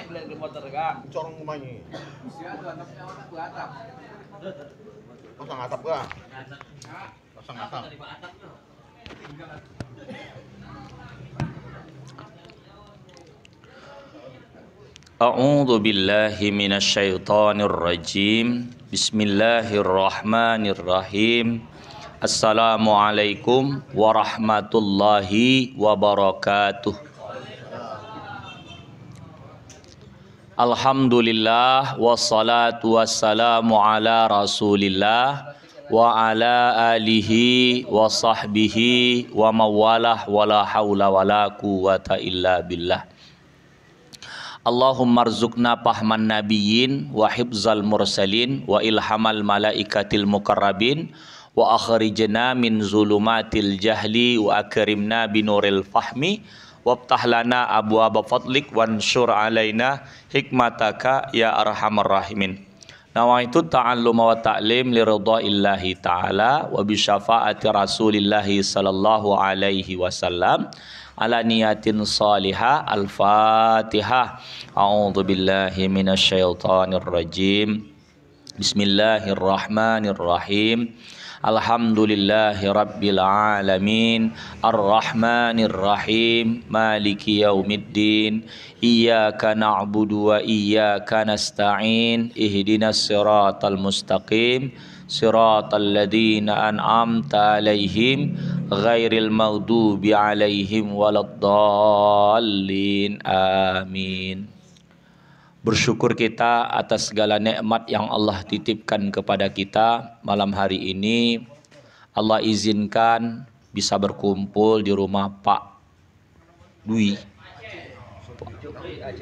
beli motor kan. Corong kumanya. Pasang atap kan? Pasang atap. A'udzu billahi minasyaitonir rajim. Bismillahirrahmanirrahim. Assalamualaikum warahmatullahi wabarakatuh. Alhamdulillah wassalatu wassalamu ala Rasulillah wa ala alihi wa sahbihi wa mawalah wala haula wala quwata illa billah. Allahumma rzuqna pahman nabiyyin wa hifzal mursalin wa ilhamal malaikatil mukarrabin wa akhrijna min zulumatil jahli wa akrimna binuril fahmi wabtah lana abwaaba fadlik wansyur alaina hikmataka ya arhamar rahimin. Nawaitu ta'alluma wa ta'lim li ridhaillahi ta'ala wa bi syafaati rasulillahi sallallahu alaihi wasallam ala niyatin salihah. Al-Fatihah. A'udzu billahi minasyaitonir rajim. Bismillahirrahmanirrahim. Alhamdulillahi rabbil alamin. Ar-Rahmanir Rahim. Maliki yaumiddin. Iyyaka na'budu wa iyyaka nasta'in. Ihdinas siratal mustaqim. Siratal ladzina an'amta 'alaihim ghairil maghdubi 'alaihim waladdallin. Amin. Bersyukur kita atas segala nikmat yang Allah titipkan kepada kita. Malam hari ini Allah izinkan bisa berkumpul di rumah Pak Dwi,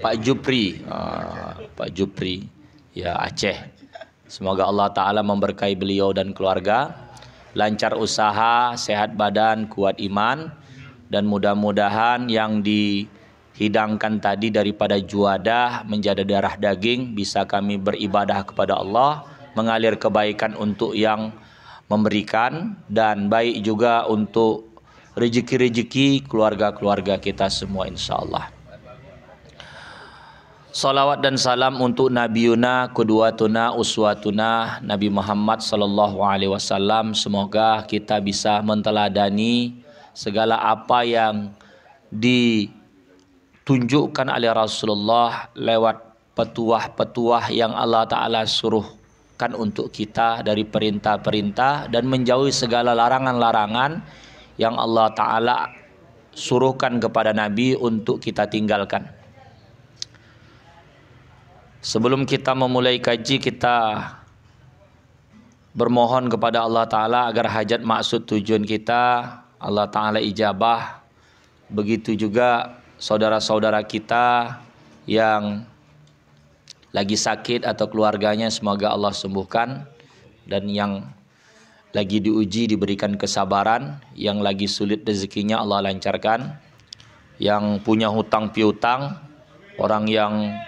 Pak Jupri, Pak Jupri ya Aceh. Semoga Allah Ta'ala memberkahi beliau dan keluarga, lancar usaha, sehat badan, kuat iman, dan mudah-mudahan yang dihidangkan tadi daripada juadah menjadi darah daging bisa kami beribadah kepada Allah, mengalir kebaikan untuk yang memberikan, dan baik juga untuk rezeki-rezeki keluarga-keluarga kita semua insyaallah. Salawat dan salam untuk Nabiuna, Qudwatuna, Uswatuna, Nabi Muhammad sallallahu alaihi wasallam. Semoga kita bisa menteladani segala apa yang ditunjukkan oleh Rasulullah lewat petuah-petuah yang Allah Ta'ala suruhkan untuk kita dari perintah-perintah, dan menjauhi segala larangan-larangan yang Allah Ta'ala suruhkan kepada Nabi untuk kita tinggalkan. Sebelum kita memulai kaji, kita bermohon kepada Allah Ta'ala agar hajat maksud tujuan kita Allah Ta'ala ijabah. Begitu juga saudara-saudara kita yang lagi sakit atau keluarganya, semoga Allah sembuhkan. Dan yang lagi diuji diberikan kesabaran, yang lagi sulit rezekinya Allah lancarkan, yang punya hutang piutang, orang yang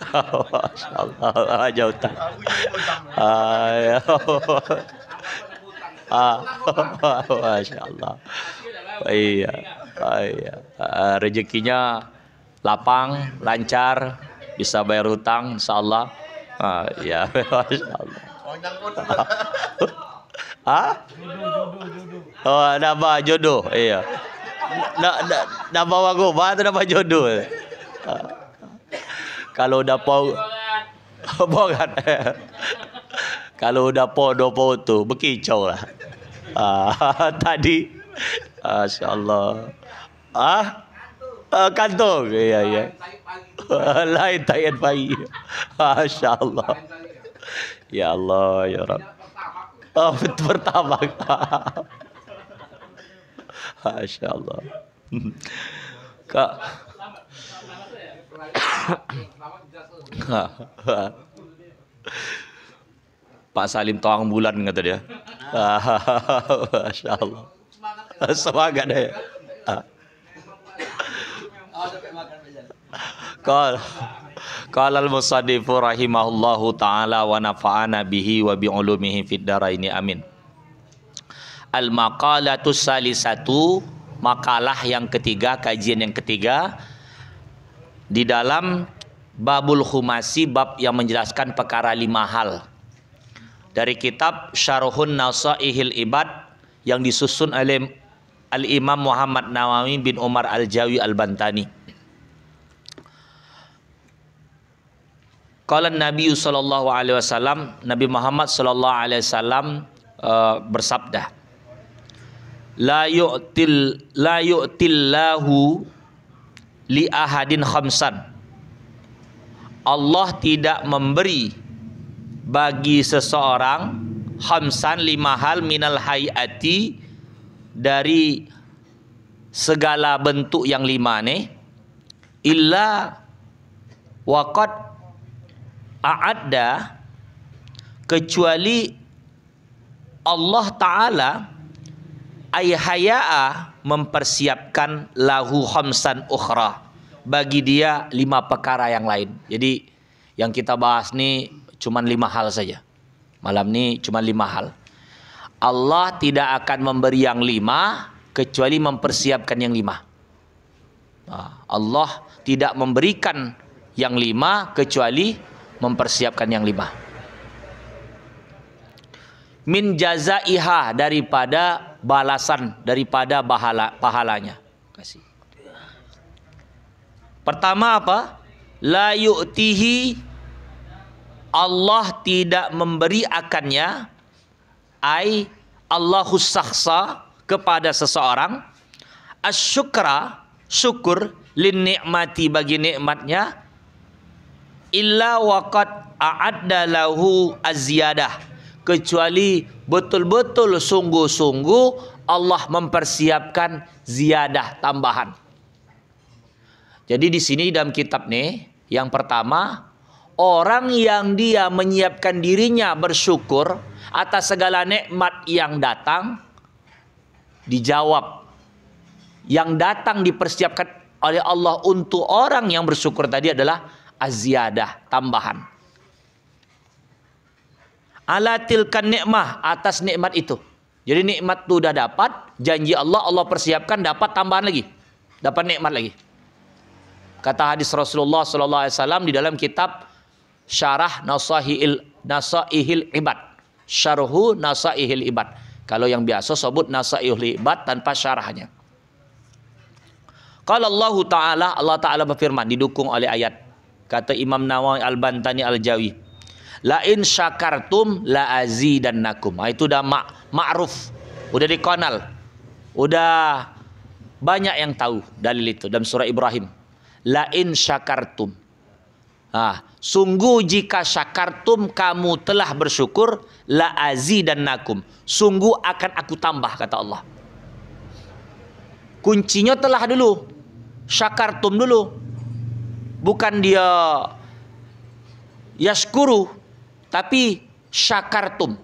Masyaallah jauh tak. Masyaallah. Iya. Rezekinya lapang, lancar, bisa bayar hutang insyaallah. Ya, masyaallah. Oh, nama jodoh. Iya. Nama wagoba atau nama jodoh? Kalau udah bohongan. Kalau udah podo tuh bekicau lah. Tadi masyaallah. Kantong. Iya. Lain tayan pagi. Masyaallah. Ya Allah ya Rabb. Pertama. Masyaallah. Kak. Pak Salim toang bulan kata dia. Masya Allah. Semangat deh. Qala al-musannifu rahimahullahu taala wa nafa'ana bihi wa bi ulumihi fid dharaini amin. Al-maqalatus salisatu, makalah yang ketiga, kajian yang ketiga. di dalam Babul Khumasi, bab yang menjelaskan perkara 5 hal. Dari kitab Syarhun Nasaihil Ibad yang disusun oleh Al-Imam Muhammad Nawawi bin Umar Al-Jawi Al-Bantani. Qala Nabi sallallahu alaihi wasallam, Nabi Muhammad sallallahu alaihi wasallam bersabda, la yu'tillahu li ahadin khamsan. Allah tidak memberi bagi seseorang khamsan 5 hal minal hayati, dari segala bentuk yang 5 nih, illa waqad a'adda, kecuali Allah Ta'ala haya'a mempersiapkan lahu khamsan ukhra, bagi dia 5 perkara yang lain. Jadi yang kita bahas nih cuman 5 hal saja. Malam ini cuma 5 hal. Allah tidak akan memberi yang 5 kecuali mempersiapkan yang 5. Allah tidak memberikan yang 5 kecuali mempersiapkan yang 5. Min jazaiha, daripada balasan, daripada pahalanya. Kasih. Pertama apa? La yu'tihi, Allah tidak memberi akannya, ai Allahus sakhsa, kepada seseorang, asyukra, syukur, lin ni'mati, bagi nikmatnya, illa waqad a'adda lahu az-ziyadah, kecuali betul-betul sungguh-sungguh Allah mempersiapkan ziyadah, tambahan. Jadi di sini dalam kitab nih, yang pertama, orang yang dia menyiapkan dirinya bersyukur atas segala nikmat yang datang, dijawab. Yang datang dipersiapkan oleh Allah untuk orang yang bersyukur tadi adalah az-ziyadah, tambahan. Ala tilkan nikmah, atas nikmat itu. Jadi nikmat itu udah dapat, janji Allah, Allah persiapkan dapat tambahan lagi. Dapat nikmat lagi. Kata hadis Rasulullah sallallahu alaihi wasallam di dalam kitab Syarah Nasaihil Ibad. Syarhu Nasaihil Ibad. Kalau yang biasa sebut Nasaihil Ibad tanpa syarahnya. Qala Allah Ta'ala, Allah Ta'ala berfirman, didukung oleh ayat. Kata Imam Nawawi Al-Bantani Al-Jawi, la in syakartum la azidannakum. Itu udah ma'ruf, udah dikenal, udah banyak yang tahu dalil itu dalam surah Ibrahim. La in syakartum, sungguh jika syakartum, kamu telah bersyukur, la azidannakum, sungguh akan aku tambah, kata Allah. Kuncinya telah dulu, syakartum dulu, bukan dia yashkuru, tapi syakartum,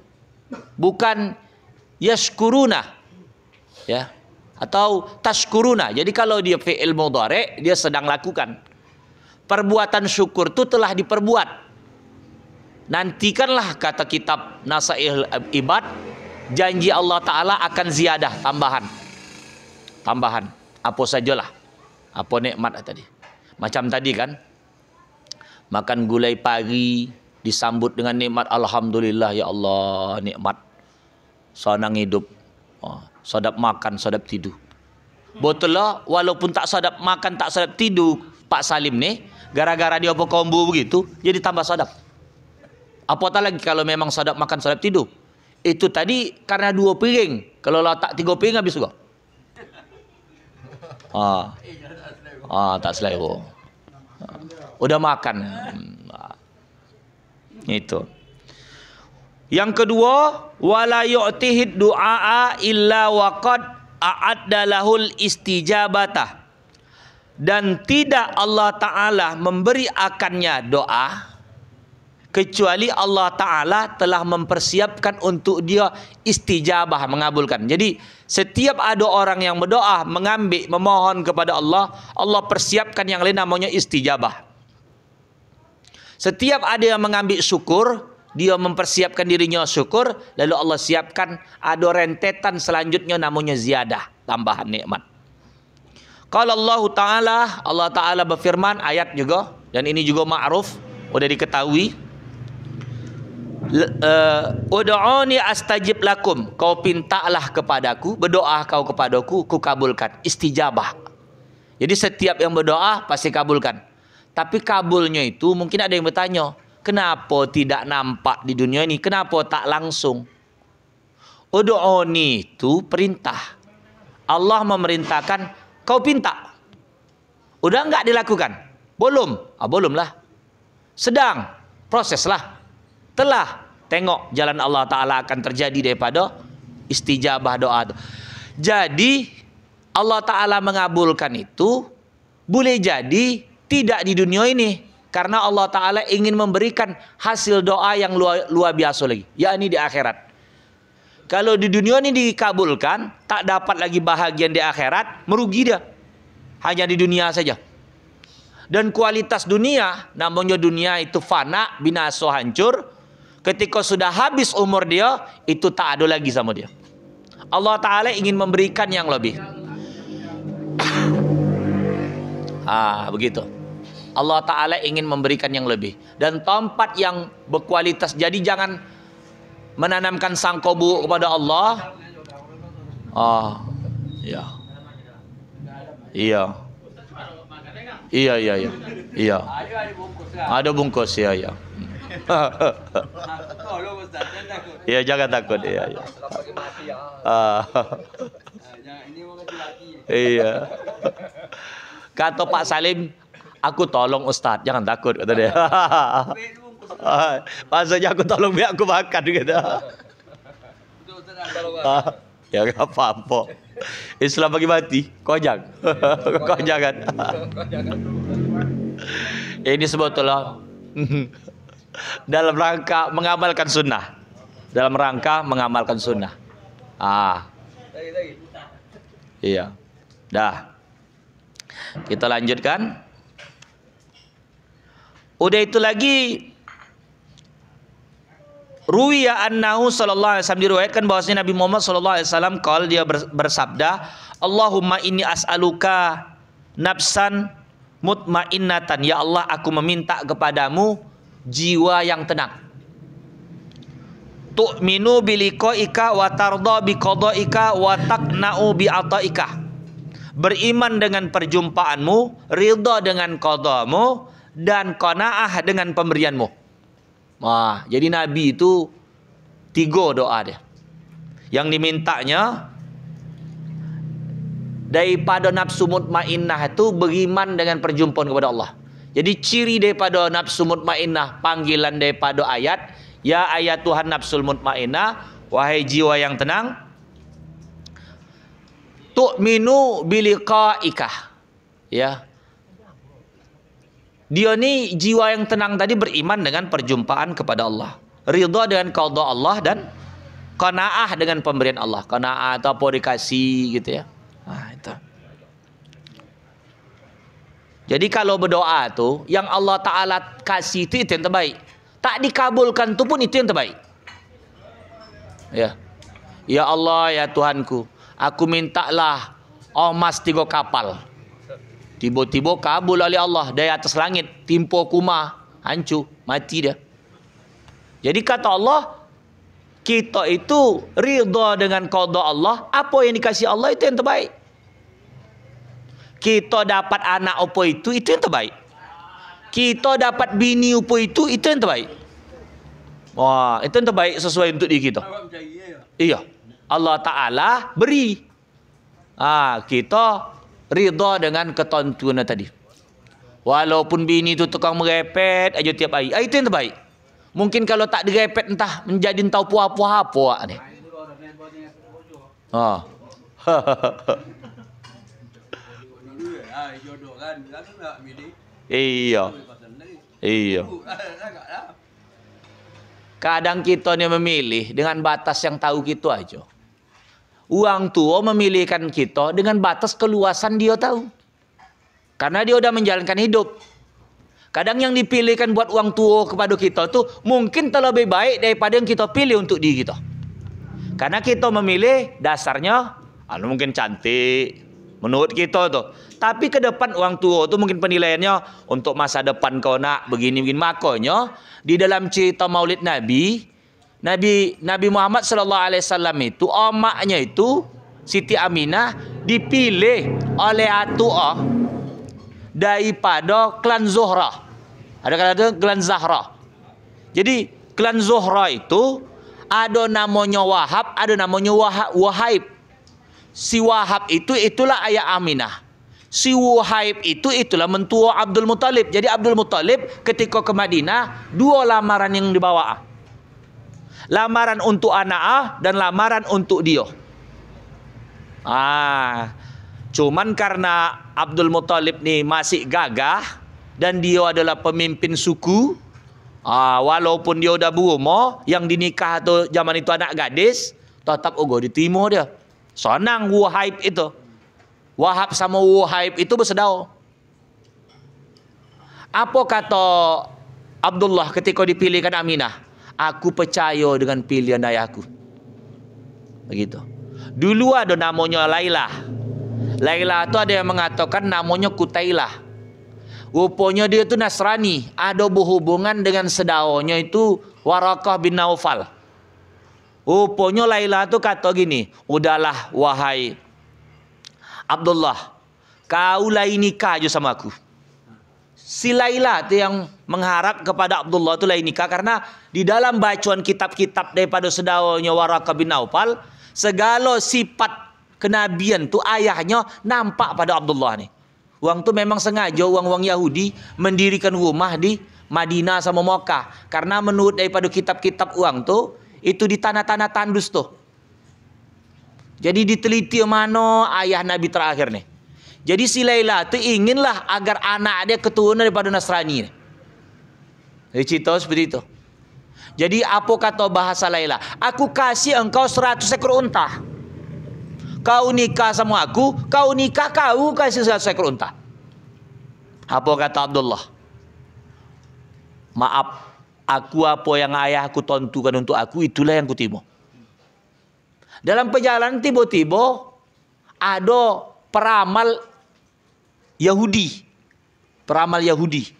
bukan yashkuruna, ya, atau tashkuruna. Jadi kalau dia fi'il mudhari, dia sedang lakukan. Perbuatan syukur itu telah diperbuat. Nantikanlah, kata kitab Nasaihil Ibad, janji Allah Ta'ala akan ziyadah, tambahan. Tambahan, apa sajalah, apa nikmat tadi. Macam tadi kan, makan gulai pagi disambut dengan nikmat, alhamdulillah ya Allah, nikmat. Senang hidup, sadap makan, sadap tidur. Betul lah, walaupun tak sadap makan, tak sadap tidur, Pak Salim nih, gara-gara dia apa kombo begitu, jadi tambah sadap. Apatah lagi kalau memang sadap makan, sadap tidur. Itu tadi karena 2 piring, kalau letak 3 piring habis juga. Tak selero. Udah makan. Itu. Yang kedua, wala yu'tihid du'a illa waqad a'adda lahul istijabata. Dan tidak Allah Ta'ala memberi akannya doa kecuali Allah Ta'ala telah mempersiapkan untuk dia istijabah, mengabulkan. Jadi setiap ada orang yang berdoa, mengambil, memohon kepada Allah, Allah persiapkan yang lain namanya istijabah. Setiap ada yang mengambil syukur, dia mempersiapkan dirinya syukur, lalu Allah siapkan ada rentetan selanjutnya namanya ziyadah, tambahan nikmat. Qala Allah Ta'ala berfirman, ayat juga, dan ini juga ma'ruf, udah diketahui. Ud'uni astajib lakum, kau pintalah kepadaku, berdoa kau kepadaku, ku kabulkan. Istijabah. Jadi setiap yang berdoa pasti kabulkan. Tapi kabulnya itu mungkin ada yang bertanya, kenapa tidak nampak di dunia ini? Kenapa tak langsung? Ud'uni itu perintah. Allah memerintahkan kau pinta. Udah enggak dilakukan? Belum. Belumlah. Sedang. Proseslah. Telah. Tengok jalan Allah Ta'ala akan terjadi daripada istijabah doa itu. Jadi Allah Ta'ala mengabulkan itu boleh jadi tidak di dunia ini. Karena Allah Ta'ala ingin memberikan hasil doa yang luar biasa lagi. Yakni di akhirat. Kalau di dunia ini dikabulkan, tak dapat lagi bahagian di akhirat, merugi dia. Hanya di dunia saja. Dan kualitas dunia, namanya dunia itu fana, binasa, hancur. Ketika sudah habis umur dia, itu tak ada lagi sama dia. Allah Ta'ala ingin memberikan yang lebih. Begitu. Allah Ta'ala ingin memberikan yang lebih. Dan tempat yang berkualitas. Jadi jangan menanamkan sangka buruk kepada Allah. Iya. Iya. Iya, iya, iya. Iya. Ada bungkus, ya, ya. Iya, jangan takut, iya, iya. Iya. Kata Pak Salim, aku tolong Ustadz, jangan takut, kata dia. Maksudnya aku tolong biar aku makan gitu. Ya gak apa-apa. Islam bagi mati. Kau jangan. Ini sebetulnya dalam rangka mengamalkan sunnah. Dalam rangka mengamalkan sunnah. Iya. Dah. Kita lanjutkan. Udah itu lagi. Ruwiya annahu sallallahu alaihi wasallam, diriwayatkan bahwasanya Nabi Muhammad sallallahu alaihi wasallam dia bersabda, Allahumma inni as'aluka nafsan mutmainnatan. Ya Allah, aku meminta kepadamu jiwa yang tenang. Tu'minu biliqaika wa tarda biqadaika wa taqna'u bi'ataika. Beriman dengan perjumpaanmu, ridha dengan qadamu, dan qanaah dengan pemberianmu. Jadi Nabi itu 3 doa dia. Yang dimintanya daripada nafsu mutmainnah itu beriman dengan perjumpaan kepada Allah. Jadi ciri daripada nafsu mutmainnah, panggilan daripada ayat, ya ayat Tuhan nafsul mutmainnah, wahai jiwa yang tenang, tu'minu biliqaika. Ya. Dia ni jiwa yang tenang tadi beriman dengan perjumpaan kepada Allah. Ridha dengan qada Allah dan qanaah dengan pemberian Allah. Qanaah atau apa dikasih gitu ya. Itu. Jadi kalau berdoa tuh yang Allah Ta'ala kasih itu yang terbaik. Tak dikabulkan tu pun itu yang terbaik. Ya. Ya Allah, ya Tuhanku, aku mintalah emas 3 kapal. Tiba-tiba kabul oleh Allah dari atas langit, timpa kuma, hancur, mati dia. Jadi kata Allah, kita itu ridha dengan qada Allah, apa yang dikasih Allah itu yang terbaik. Kita dapat anak apa itu yang terbaik. Kita dapat bini apa itu yang terbaik. Wah, itu yang terbaik sesuai untuk diri kita. Iya. Allah Ta'ala beri. Kita ridha dengan ketentuan tadi. Walaupun bini itu tukang merepet aja tiap hari, itu yang terbaik. Mungkin kalau tak direpet entah menjadi entah puah-puah ni. Iya. Iya. Kadang kita ni memilih dengan batas yang tahu kita aja. Uang tua memilihkan kita dengan batas keluasan dia tahu. Karena dia udah menjalankan hidup. Kadang yang dipilihkan buat uang tua kepada kita tuh mungkin terlebih baik daripada yang kita pilih untuk diri kita. Karena kita memilih dasarnya mungkin cantik, Menurut kita tu. Tapi ke depan orang tua tu mungkin penilaiannya untuk masa depan kau nak begini-begini. Makanya di dalam cerita Maulid Nabi Muhammad sallallahu alaihi wasallam itu omaknya itu Siti Aminah dipilih oleh Atu'ah daripada klan Zuhrah. Ada kata klan Zahra. Jadi klan Zuhrah itu ada namanya Wahab, ada namanya Wahaib. Si Wahab itulah ayah Aminah. Si Wahaib itulah mentua Abdul Muttalib. Jadi Abdul Muttalib ketika ke Madinah, dua lamaran yang dibawa. Lamaran untuk anak dan lamaran untuk dia. Cuman karena Abdul Muttalib ni masih gagah dan dia adalah pemimpin suku, walaupun dia udah berumur, yang dinikah tu zaman itu anak gadis, tetap diterima dia. Senang Wahaib itu. Wahab sama Wahaib itu bersaudara. Apa kata Abdullah ketika dipilihkan Aminah? Aku percaya dengan pilihan ayahku. Begitu. Dulu ada namanya Laila. Laila itu ada yang mengatakan namanya Kutailah. Rupanya dia itu Nasrani. Ada berhubungan dengan saudaranya itu Warakah bin Naufal. Rupanya Laila itu kata gini, udahlah wahai Abdullah, kau lah nikah aja sama aku. Si Laila itu yang mengharap kepada Abdullah itu lah nikah, karena di dalam bacaan kitab-kitab daripada saudaranya Warakah bin Naufal, segala sifat kenabian tu ayahnya nampak pada Abdullah ni. Orang tu memang sengaja orang Yahudi mendirikan rumah di Madinah sama Makkah, karena menurut daripada kitab-kitab orang tu itu di tanah-tanah tandus tu. Jadi diteliti mana ayah Nabi terakhir ni. Jadi si Laila tu inginlah agar anak dia keturunan daripada Nasrani ni. Jadi cerita seperti itu. Jadi apa kata bahasa Laila? Aku kasih engkau 100 ekor unta. Kau nikah sama aku, kau nikah kau kasih 100 ekor unta. Apa kata Abdullah? Maaf, aku apa yang ayahku tentukan untuk aku, itulah yang kutimo. Dalam perjalanan tiba-tiba ada peramal Yahudi. Peramal Yahudi.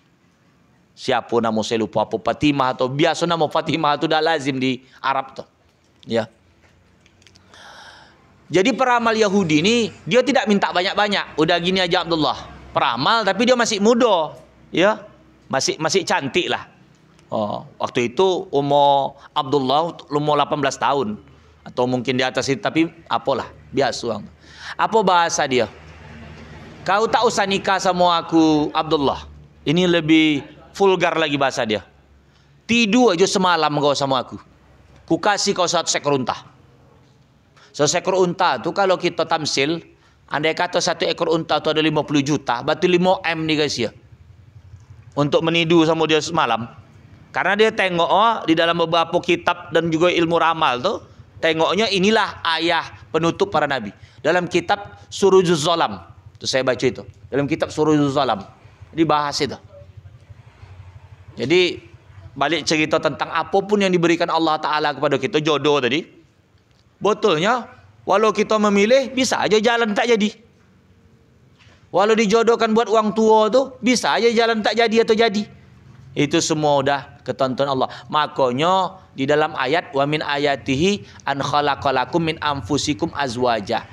Siapa nama saya lupa, apa Fatimah atau biasa nama Fatimah itu dah lazim di Arab tu. Ya. Jadi peramal Yahudi ni dia tidak minta banyak-banyak. Udah gini aja Abdullah. Peramal tapi dia masih muda, ya. Masih cantik lah. Waktu itu umur Abdullah umur 18 tahun. Atau mungkin di atas itu, tapi apalah, biasa. Apa bahasa dia? Kau tak usah nikah sama aku, Abdullah. Ini lebih vulgar lagi bahasa dia. Tidur aja semalam kau sama aku. Ku kasih kau 100 ekor unta. 100 ekor unta tu kalau kita tamsil, andai kata 1 ekor unta tu ada 50 juta, berarti 5 M nih guys ya. Untuk menidu sama dia semalam. Karena dia tengok di dalam beberapa kitab dan juga ilmu ramal tu, tengoknya inilah ayah penutup para nabi. Dalam kitab Surujuz Zalam. Itu saya baca itu. Dalam kitab Surujuz Zalam. Dibahas itu. Jadi balik cerita tentang apapun yang diberikan Allah Ta'ala kepada kita. Jodoh tadi. Betulnya walau kita memilih bisa aja jalan tak jadi. Walau dijodohkan buat orang tua tu bisa aja jalan tak jadi atau jadi. Itu semua udah ketentuan Allah. Makanya di dalam ayat wa min ayatihi an khalaqalakum min anfusikum azwaja.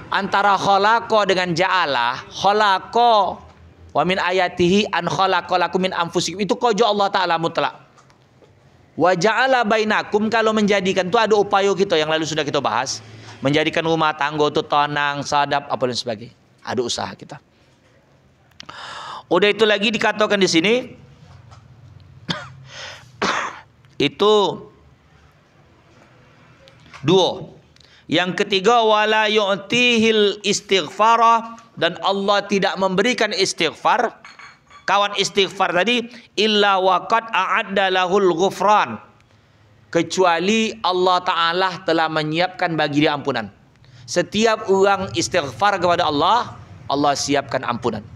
Antara khalaqa dengan ja'ala, khalaqa wa min ayatihi an khalaqalakum min anfusikum itu koja Allah Taala mutlak. Wa ja'ala bainakum kalau menjadikan itu ada upaya kita yang lalu sudah kita bahas, menjadikan rumah tangga itu tenang, sadap apa dan sebagainya. Ada usaha kita. Udah itu lagi dikatakan di sini itu dua. Yang ketiga wala yu'tihil istighfara, dan Allah tidak memberikan istighfar. Kawan istighfar tadi illa waqad a'adda lahul ghufran, kecuali Allah Ta'ala telah menyiapkan bagi dia ampunan. Setiap orang istighfar kepada Allah, Allah siapkan ampunan.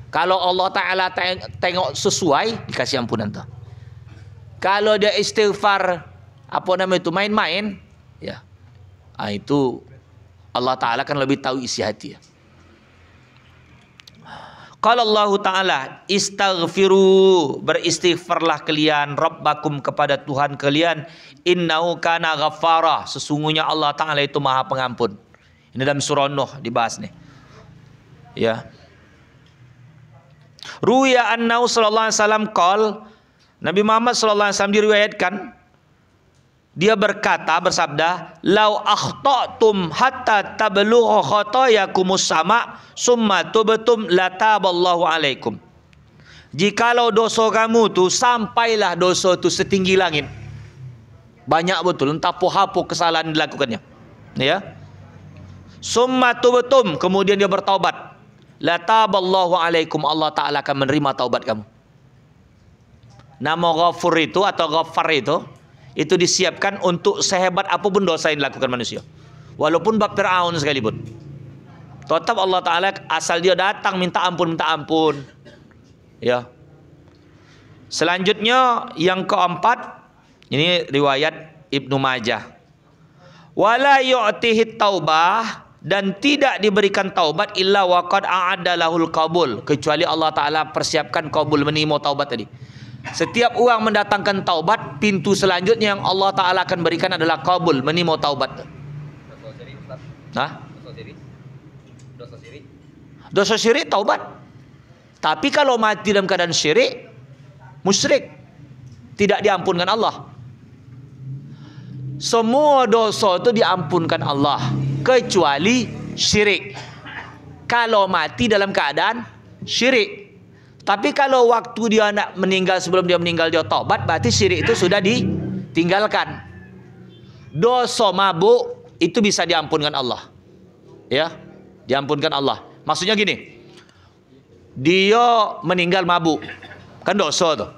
Kalau Allah Ta'ala tengok sesuai, dikasih ampunan tu. Kalau dia istighfar apa nama itu main-main, ya, itu Allah Ta'ala kan lebih tahu isi hati. Qala Allah Ta'ala, istaghfiru, beristighfarlah kalian rabbakum kepada Tuhan kalian, innahu kana ghaffara, sesungguhnya Allah Ta'ala itu Maha Pengampun. Ini dalam surah Nuh dibahas nih. Ya. Ruya annahu sallallahu alaihi wasallam qol, Nabi Muhammad sallallahu alaihi wasallam diriwayatkan dia bersabda, lau akhta'tum hatta tablugha khatayakumus sama summa tubtum lataballahu alaikum. Jikalau dosa kamu tu sampailah dosa tu setinggi langit. Banyak betul, entah apa kesalahan dilakukannya. Ya. Summa tubtum, kemudian dia bertaubat. Lataballahu alaikum, Allah Ta'ala akan menerima taubat kamu. Nama Ghafur itu atau Ghaffar itu disiapkan untuk sehebat apapun dosa yang dilakukan manusia. Walaupun bab Fir'aun sekalipun. Tetap Allah Ta'ala asal dia datang minta ampun. Ya. Selanjutnya yang keempat, ini riwayat Ibnu Majah. Wala yu'tihi taubah, dan tidak diberikan taubat illa waqad a'adda lahul qabul, kecuali Allah Ta'ala persiapkan qabul, menerima taubat tadi. Setiap orang mendatangkan taubat, pintu selanjutnya yang Allah Ta'ala akan berikan adalah qabul, menerima taubat. Dosa syirik taubat. Tapi kalau mati dalam keadaan syirik, musyrik, tidak diampunkan Allah. Semua dosa itu diampunkan Allah kecuali syirik. Kalau mati dalam keadaan syirik. Tapi kalau waktu dia nak meninggal, sebelum dia meninggal dia taubat, berarti syirik itu sudah ditinggalkan. Dosa mabuk itu bisa diampunkan Allah. Ya, diampunkan Allah. Maksudnya gini. Dia meninggal mabuk. Kan dosa tuh.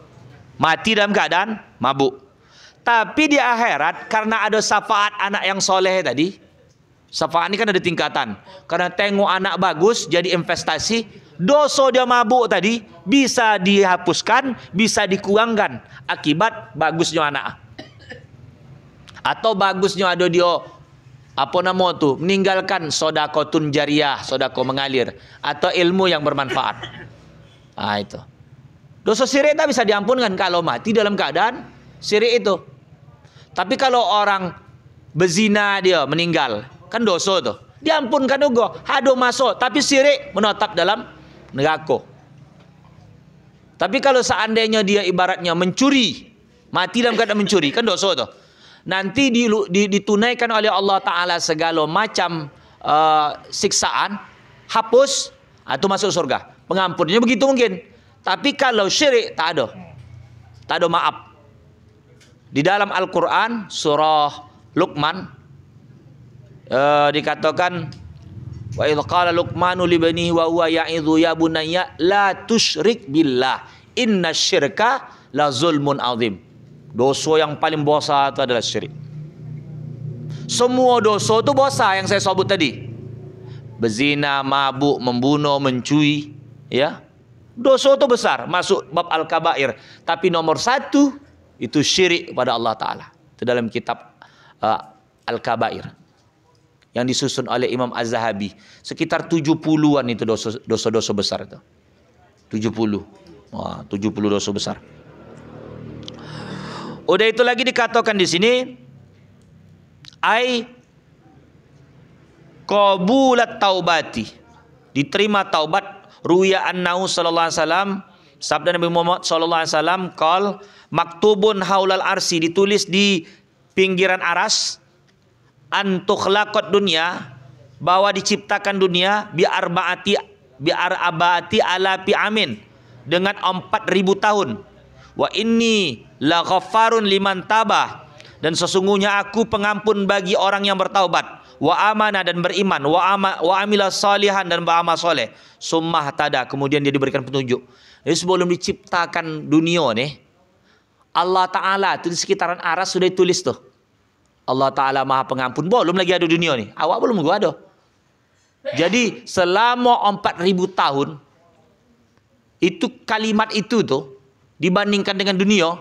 Mati dalam keadaan mabuk. Tapi di akhirat karena ada syafaat anak yang soleh tadi, syafaat ini kan ada tingkatan. Karena tengok anak bagus jadi investasi, dosa dia mabuk tadi bisa dihapuskan, bisa dikurangkan akibat bagusnya anak. Atau bagusnya ada dia meninggalkan sedekahun jariyah, sedekah mengalir, atau ilmu yang bermanfaat. Nah itu. Dosa syirik tak bisa diampunkan kalau mati dalam keadaan syirik itu. Tapi kalau orang berzina dia meninggal, kan dosa tuh. Diampunkan juga, hado masuk, tapi syirik menetap dalam neraka. Tapi kalau seandainya dia ibaratnya mencuri, mati dalam keadaan mencuri, kan dosa tuh. Nanti ditunaikan oleh Allah Ta'ala segala macam siksaan, hapus, atau masuk surga. Pengampunannya begitu mungkin. Tapi kalau syirik tak ada maaf. Di dalam Al-Quran surah Luqman dikatakan, wa idh qala Luqmanu li banihi wa huwa ya'idhu ya bunayya la tusyrik billah innasyirka la zulmun azim. Dosa yang paling besar itu adalah syirik. Semua dosa itu besar yang saya sebut tadi. Berzina, mabuk, membunuh, mencuri, ya. Dosa itu besar, masuk bab al-kabair. Tapi nomor satu itu syirik pada Allah Ta'ala. Itu dalam kitab Al-Kabair yang disusun oleh Imam Az-Zahabi. Sekitar 70-an itu dosa-dosa besar itu. 70. Wah, 70 dosa besar. Udah itu lagi dikatakan di sini ai qabulat taubati, diterima taubat. Ruya annahu sallallahu alaihi wasallam, sabda Nabi Muhammad sallallahu alaihi wasallam, qol maktubun haulal arsi, ditulis di pinggiran aras, antukhlaqat dunia, bahwa diciptakan dunia biar arba'ati alafi amin, dengan 4.000 tahun. Wa inni la ghaffarun liman tabah, dan sesungguhnya aku pengampun bagi orang yang bertaubat, wa amana dan beriman, wa amila salihan dan beramal soleh, summah tada, kemudian dia diberikan petunjuk. Jadi sebelum diciptakan dunia nih, Allah Ta'ala itu di sekitaran aras sudah ditulis tuh. Allah Ta'ala Maha Pengampun. Belum lagi ada dunia nih. Awak belum gua ada. Jadi selama 4.000 tahun, itu kalimat itu tuh dibandingkan dengan dunia,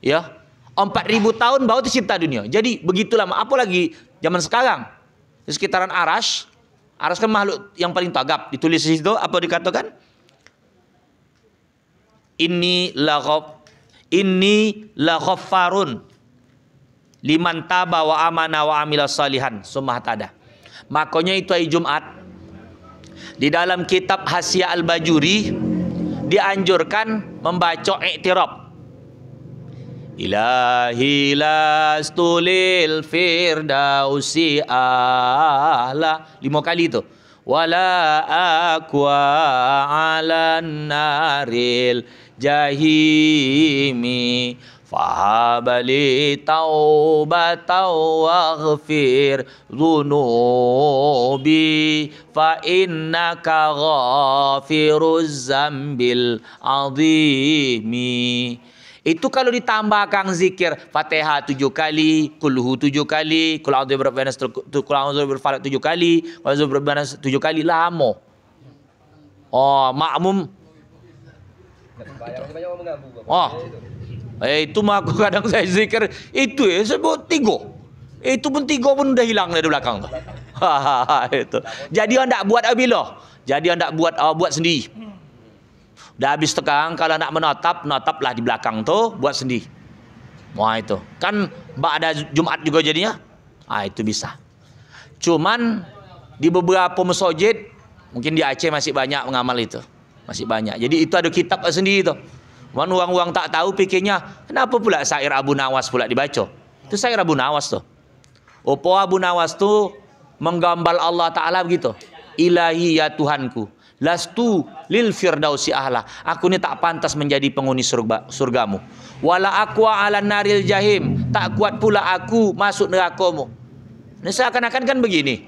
ya, 4.000 tahun baru tercipta dunia. Jadi begitu lama. Apalagi zaman sekarang, di sekitaran Arash. Arash kan makhluk yang paling tagap. Ditulis di situ apa dikatakan? Inni la ghaffarun liman taba wa amana wa amila salihan summa tada. Makanya itu hari Jumat di dalam kitab Hasyiah Al-Bajuri dianjurkan membaca i'tirab. Ilahi lastulil firdausi ahla 5 kali itu. Wala aqwa 'alan naril jahimi fahabali taubatan waghfir dhunubi fa innaka ghafiruz zambil azimi. Itu kalau ditambahkan zikir Fatihah 7 kali, Kulhu 7 kali, Qul a'udzu birabbil nas, Qul a'udzu birabbil falaq 7 kali, Qul a'udzu birabbin nas 7 kali, lama. Oh, makmum. Oh. Itu mah aku kadang saya zikir itu sebut 3. Itu pun 3 pun udah hilang dari belakang tuh. Itu. Jadi anda buat bila? Jadi anda buat sendiri. Dah habis tegang, kalau nak menataplah di belakang tu, buat sendiri. Wah itu. Kan ada Jumat juga jadinya. Itu bisa. Cuman di beberapa masjid, mungkin di Aceh masih banyak mengamal itu. Masih banyak. Jadi itu ada kitab sendiri tu. Orang-orang tak tahu pikirnya, kenapa pula syair Abu Nawas pula dibaca? Itu syair Abu Nawas tu. Opo Abu Nawas tu menggambal Allah Ta'ala begitu. Ilahi ya Tuhanku, lastu lil firdausi ahla. Aku ni tak pantas menjadi penghuni surgamu. Wala aqwa 'alan naril jahim. Tak kuat pula aku masuk nerakamu. Ini seakan-akan kan begini.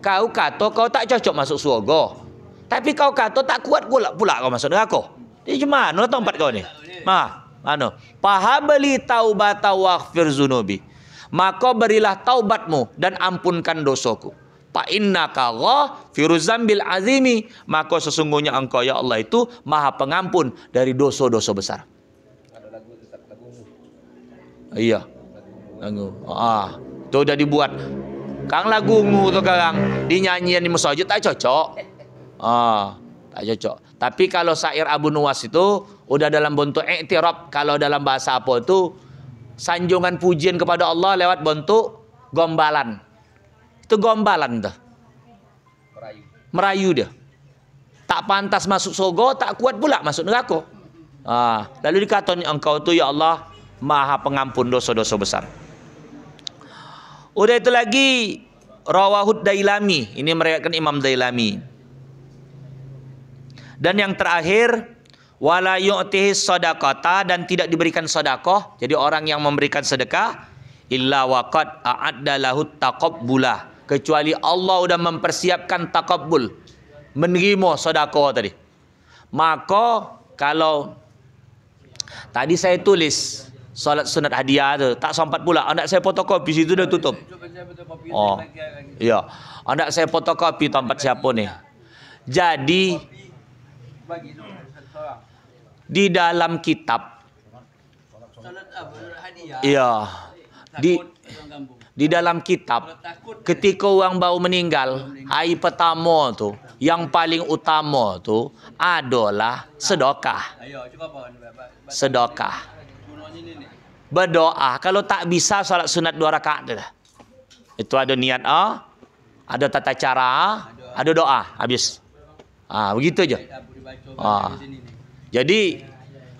Kau kata kau tak cocok masuk surga. Tapi kau kata tak kuat pula kau masuk neraka. Jadi gimana tempat kau ni? Pahabali taubata waghfir zunubi. Maka berilah taubatmu dan ampunkan dosaku. Fa innaka ghafiruz zambil azimi. Maka sesungguhnya engkau ya Allah itu Maha Pengampun dari dosa-dosa besar. Ada lagu Iya. Lagu. Tu udah dibuat. Kang lagungu tu sekarang dinyanyian di masjid tak cocok. Tak cocok. Tapi kalau syair Abu Nuwas itu udah dalam bentuk i'tirab. Kalau dalam bahasa apa itu sanjungan pujian kepada Allah lewat bentuk gombalan. Itu gombalan tuh. Merayu dia. Tak pantas masuk surga, tak kuat pula masuk neraka. Lalu dikatakan engkau tu ya Allah Maha Pengampun dosa-dosa besar. Udah itu lagi Rawahud Dailami. Ini meriwayatkan Imam Dailami. Dan yang terakhir wala yu'tihi sadaqata, dan tidak diberikan sedekah. Jadi orang yang memberikan sedekah illa waqad a'adda lahu taqabbula, kecuali Allah sudah mempersiapkan taqabbul, menerima sedekah tadi. Maka kalau tadi saya tulis solat sunat hadiah tu tak sempat pula, hendak saya fotokopi situ dah tutup. Iya, hendak saya fotokopi tempat siapa ni. Jadi di dalam kitab, iya, di dalam kitab, ketika orang baru meninggal, hari pertama tu, yang paling utama tu adalah sedekah. Sedekah. Berdoa. Kalau tak bisa salat sunat 2 rakaat dah. Itu ada niat ada tata cara, ada doa, habis. Begitu aja. Jadi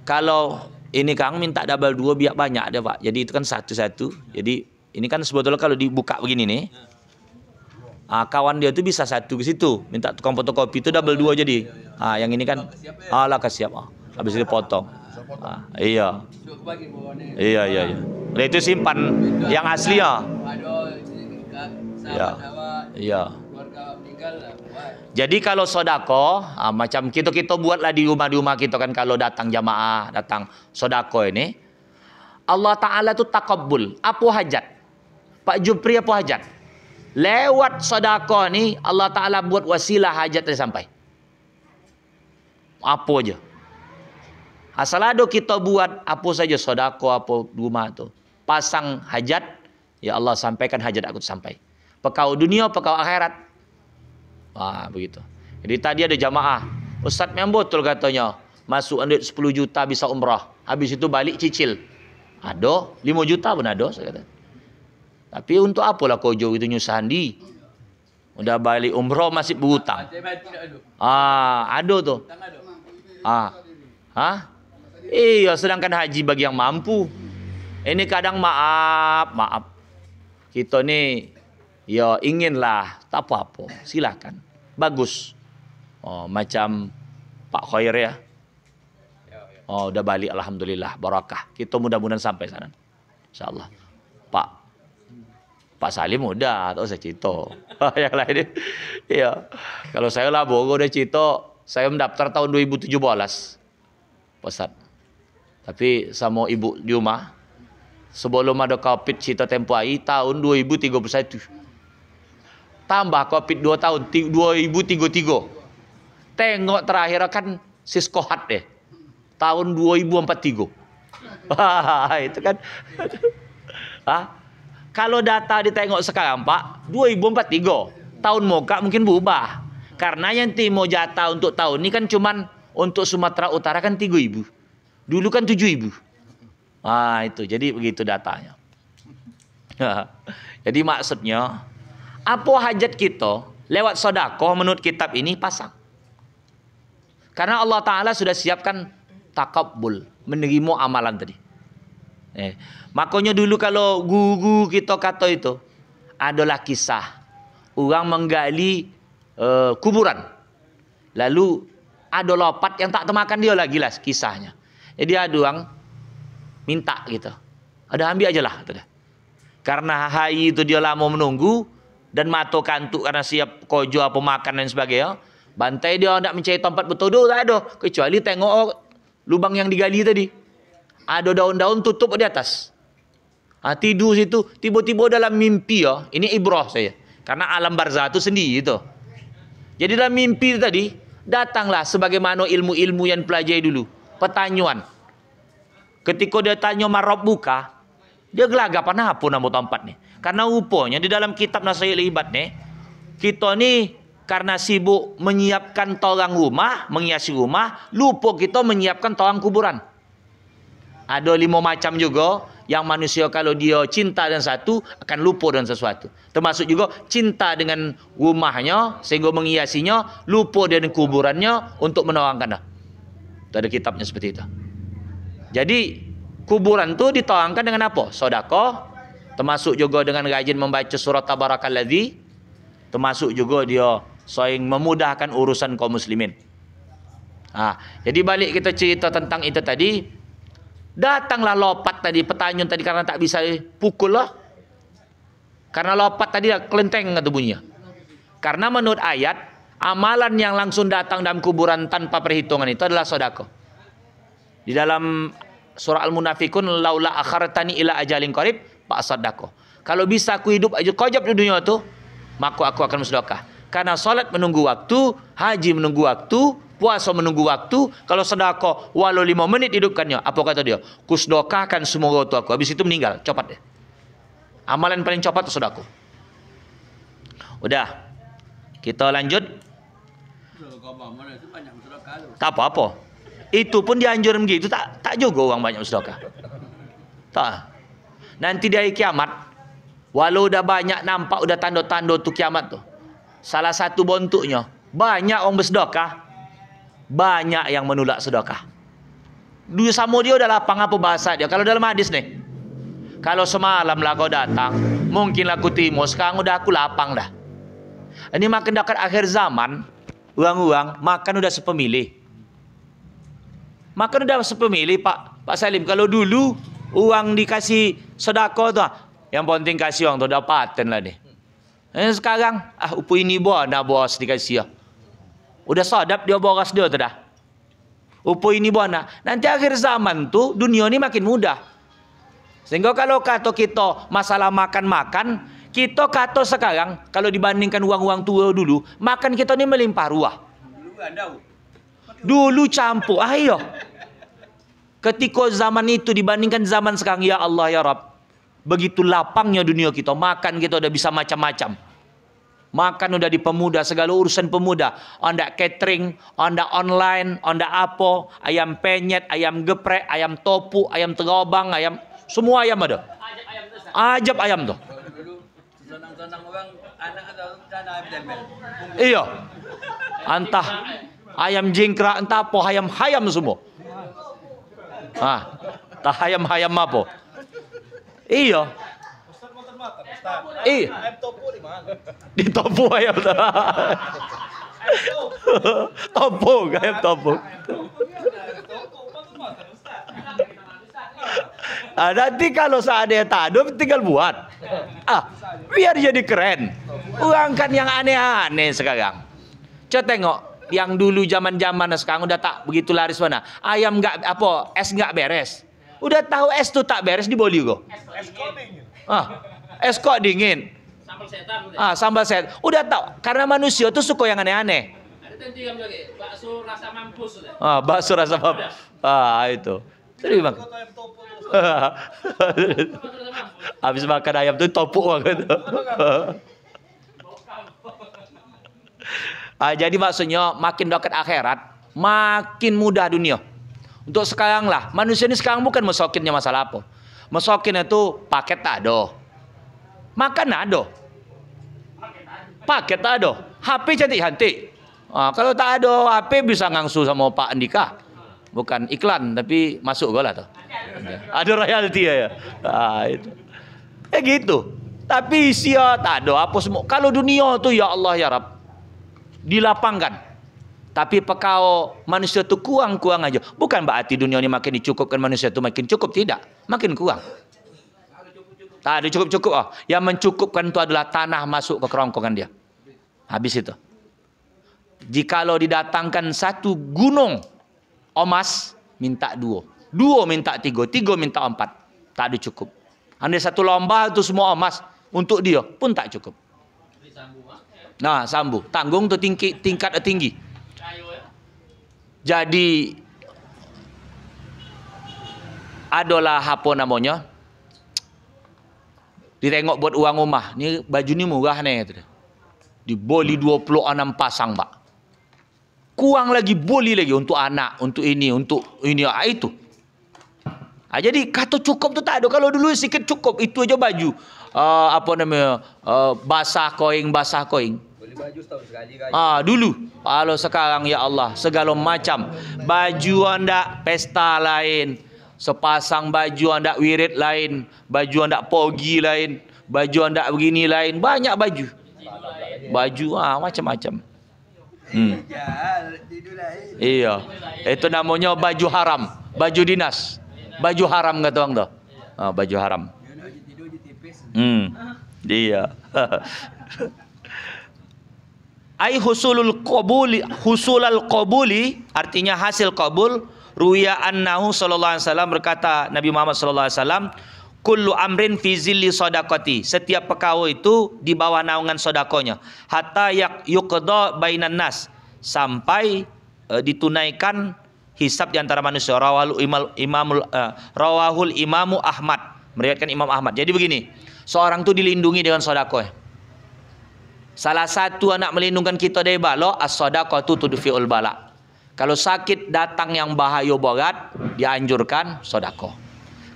kalau ini Kang minta double 2 biar banyak ada Pak. Jadi itu kan satu-satu. Jadi ini kan sebetulnya kalau dibuka begini nih, kawan dia tu bisa satu ke situ. Minta tukang fotokopi itu double 2 jadi. Yang ini kan lah kasih siap. Habis itu potong. Iya. Iya. Nah, itu simpan yang asli ya. Iya. Jadi kalau sodako, macam kita buatlah di rumah kita kan, kalau datang jamaah, datang sodako ini, Allah Ta'ala tu taqabbul. Apa hajat? Pak Jupri apa hajat? Lewat sodako ni, Allah Ta'ala buat wasilah hajat dia sampai. Apa aja. Asal ada kita buat apa saja sodako, apa rumah tu. Pasang hajat, ya Allah sampaikan hajat aku sampai. Pekau dunia, pekau akhirat. Begitu. Jadi tadi ada jamaah. Ustaz memang betul katanya. Masuk duit 10 juta bisa umrah. Habis itu balik cicil. Ada 5 juta pun ada saya kata. Tapi untuk apalah kojo itu nyusahan di? Udah balik umrah masih berhutang. Ada tuh. Iya, sedangkan haji bagi yang mampu. Ini kadang maaf. Kita nih ya inginlah tak apa-apa, silakan. Bagus. Macam Pak Khair ya. Udah balik alhamdulillah, barakah. Kita mudah-mudahan sampai sana. Insyaallah. Pak Salim udah, tak usah cerita. Yang lain ya. Kalau saya lah Bogor udah cerita, saya mendaftar tahun 2017. Ustaz. Tapi sama ibu di rumah sebelum ada Covid cerita tempo hari tahun 2031. Tambah Covid 2 tahun 2033. Tengok terakhir kan Siskohat deh. Tahun 2043. Itu kan. Kalau data ditengok sekarang Pak, 2043. Tahun muka mungkin berubah. Karena yang timo jatah untuk tahun ini kan cuman untuk Sumatera Utara kan 3.000. Dulu kan 7.000. Itu. Jadi begitu datanya. Jadi maksudnya, apa hajat kita lewat sedekah menurut kitab ini pasang. Karena Allah Ta'ala sudah siapkan takabbul, menerima amalan tadi. Makanya dulu kalau guru kita kata itu, adalah kisah orang menggali kuburan. Lalu ada lopat yang tak termakan dia lagi lah kisahnya. Jadi ada orang minta gitu. Ada ambil aja lah. Karena hari itu dia lama menunggu dan mata kantuk karena siap kojo apa makan dan sebagainya. Bantai dia tidak mencari tempat berteduh, tak ada. Kecuali tengok lubang yang digali tadi. Ada daun-daun tutup di atas. Tidur situ, tiba-tiba dalam mimpi ya. Ini ibrah saya. Karena alam barzah itu sendiri itu. Jadi dalam mimpi tadi, datanglah sebagaimana ilmu-ilmu yang pelajari dulu. Pertanyaan. Ketika dia tanya marab buka, dia gelagapan apa nama tempat ni. Karena rupanya di dalam kitab Nasihat Ibad ni, kita ni karena sibuk menyiapkan torang rumah, menghiasi rumah, lupa kita menyiapkan torang kuburan. Ada 5 macam juga yang manusia kalau dia cinta dengan satu akan lupa dengan sesuatu. Termasuk juga cinta dengan rumahnya sehingga menghiasinya, lupa dengan kuburannya untuk menorangkannya. Itu ada kitabnya seperti itu. Jadi kuburan tu ditorangkan dengan apa? Sedekah, termasuk juga dengan rajin membaca surat Tabarakalladzi, termasuk juga dia sering memudahkan urusan kaum muslimin. Jadi balik kita cerita tentang itu tadi, datanglah lopat tadi, petanyun tadi karena tak bisa pukul lah. Karena lopat tadi kelenteng kata bunyinya. Karena menurut ayat, amalan yang langsung datang dalam kuburan tanpa perhitungan itu adalah sedekah. Di dalam surah Al-Munafikun, laula akhartani ila ajalin qarib fa asaddaqah. Kalau bisa aku hidup aja kojab di dunia tu, maka aku akan bersedekah. Karena salat menunggu waktu, haji menunggu waktu, puasa menunggu waktu. Kalau sedekah walau 5 menit hidupkannya, apa kata dia? Kusedekahkan semua waktu aku. Habis itu meninggal, cepat deh. Amalan paling cepat itu sedekah. Udah. Kita lanjut. Tak apa-apa. Itu pun dianjurkan begitu, tak juga orang banyak bersedekah. Tak. Nanti di hari kiamat, walau udah banyak nampak udah tanda-tanda tu kiamat tu. Salah satu bentuknya, banyak orang bersedekah, banyak yang menolak sedekah. Dulu sama dia udah lapang apa bahasa dia. Kalau dalam hadis nih, kalau semalam lah kau datang, mungkin aku timo, sekarang udah aku lapang dah. Ini makin dekat akhir zaman, uang-uang makan udah sepemilih. Makan udah sepemilih Pak Salim. Kalau dulu uang dikasih sedekah tu, yang penting kasih uang tu dapatin lah deh. Sekarang upu ini nak bos dikasih ya. Udah sadap dia boras dia tu dah. Upu ini nak. Nanti akhir zaman tu dunia ni makin mudah. Sehingga kalau kata kita masalah makan-makan, kita kata sekarang kalau dibandingkan uang-uang tua dulu, makan kita ni melimpah ruah. Dulu campur. Iya. Ketika zaman itu dibandingkan zaman sekarang, ya Allah ya Rabb, begitu lapangnya dunia kita, makan kita udah bisa macam-macam. Makan udah di pemuda, segala urusan pemuda. Anda catering, anda online, anda apa, ayam penyet, ayam geprek, ayam topu, ayam terobang, ayam, semua ayam ada. Ajab ayam tuh. Senang-senang orang anak atau ayam tembel. Iya. Entah ayam jingkrak, entah apa, hayam-hayam semua. Entah hayam-hayam apa. Iya. Iya. Ayam topu di mana? Di topu ayam tuh. Topu, ayam topu. Nanti kalau seandainya tak ada, tinggal buat. Biar jadi keren. Orang kan yang aneh-aneh sekarang. Coba tengok, yang dulu zaman-zaman sekarang udah tak begitu laris mana. Ayam nggak apa, es nggak beres. Udah tahu es tuh tak beres di Boli kok. Es kok dingin. Sambal setan. Sambal set. Udah tahu, karena manusia tuh suka yang aneh-aneh. Ada tentu lagi, bakso rasa mampus sudah. Bakso rasa mampus. Itu. Jadi bang. Habis makan ayam tuh topuk banget. Jadi maksudnya makin dekat akhirat, makin mudah dunia. Untuk sekarang lah, manusia ini sekarang bukan mesokinnya masalah apa. Mesokin itu paket tak ada. Makan ada. Paket tak ada. HP cantik-cantik. Kalau tak ada HP bisa ngangsu sama Pak Andika. Bukan iklan tapi masuk gol lah tuh. Ada royalti ya. Itu. Gitu. Tapi sia tak ada apa semua. Kalau dunia tuh ya Allah ya Rabb dilapangkan. Tapi pekau manusia tuh kurang-kurang aja. Bukan berarti dunia ini makin dicukupkan manusia tuh makin cukup, tidak. Makin kurang. Tak ada cukup-cukup. Yang mencukupkan itu adalah tanah masuk ke kerongkongan dia. Habis itu. Jikalau didatangkan satu gunung emas, minta dua. Dua minta tiga. Tiga minta empat. Tak ada cukup. Andai satu lomba itu semua emas untuk dia pun tak cukup. Nah, sambung. Tanggung tuh tingkat tinggi. Jadi adalah apa namanya? Ditengok buat uang rumah. Ni baju ni murah nih. Diboli 26 pasang, Pak. Kurang lagi boli lagi untuk anak, untuk ini, itu. Jadi kata cukup tu tak ada. Kalau dulu sikit cukup, itu aja baju. Basah koing. Beli baju setahun sekali kan. Dulu. Kalau sekarang ya Allah, segala macam. Baju anda pesta lain. Sepasang baju anda wirid lain. Baju anda pogi lain. Baju anda begini lain. Banyak baju. Baju macam-macam. Iya. Itu namanya baju haram. Baju dinas. Baju haram kata orang tu. Baju haram. Dia. Ai husulul qabuli artinya hasil qabul. Ruya annahu sallallahu alaihi wasallam berkata Nabi Muhammad sallallahu alaihi wasallam, kullu amrin fi zilli sadaqati. Setiap perkara itu di bawah naungan sedekahnya. Hatta yuqda bainan nas, sampai ditunaikan hisab di antara manusia. Rawahul Imamu Ahmad, meriwayatkan Imam Ahmad. Jadi begini, seorang itu dilindungi dengan sedekah. Salah satu anak melindungkan kita dari bala, as-sadaqatu tudfi'ul bala. Kalau sakit datang yang bahaya berat, dianjurkan sedekah.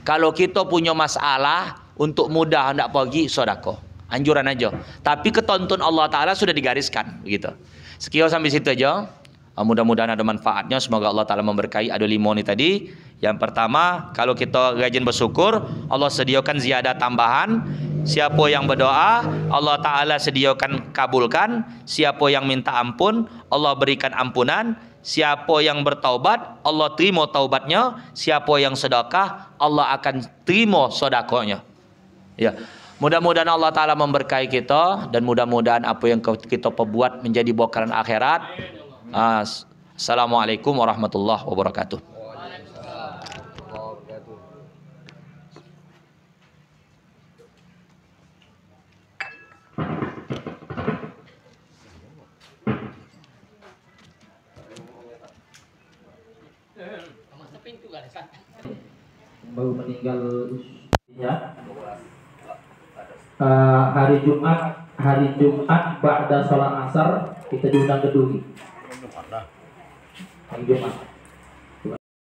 Kalau kita punya masalah untuk mudah hendak pergi, sedekah. Anjuran aja. Tapi ketonton Allah Ta'ala sudah digariskan. Begitu. Sekian sampai situ aja. Mudah-mudahan ada manfaatnya. Semoga Allah Ta'ala memberkahi. Ada 5 ni tadi. Yang pertama, kalau kita rajin bersyukur, Allah sediakan ziyadah tambahan. Siapa yang berdoa, Allah Ta'ala sediakan kabulkan. Siapa yang minta ampun, Allah berikan ampunan. Siapa yang bertaubat, Allah terima taubatnya. Siapa yang sedekah, Allah akan terima sedekahnya. Ya. Mudah-mudahan Allah Ta'ala memberkahi kita. Dan mudah-mudahan apa yang kita perbuat menjadi bekalan akhirat. Assalamualaikum warahmatullahi wabarakatuh. Baru meninggal usia hari Jumat hari Jumat ba'da sholat asar kita diundang ke Duri Jumat dah. hari Jumat.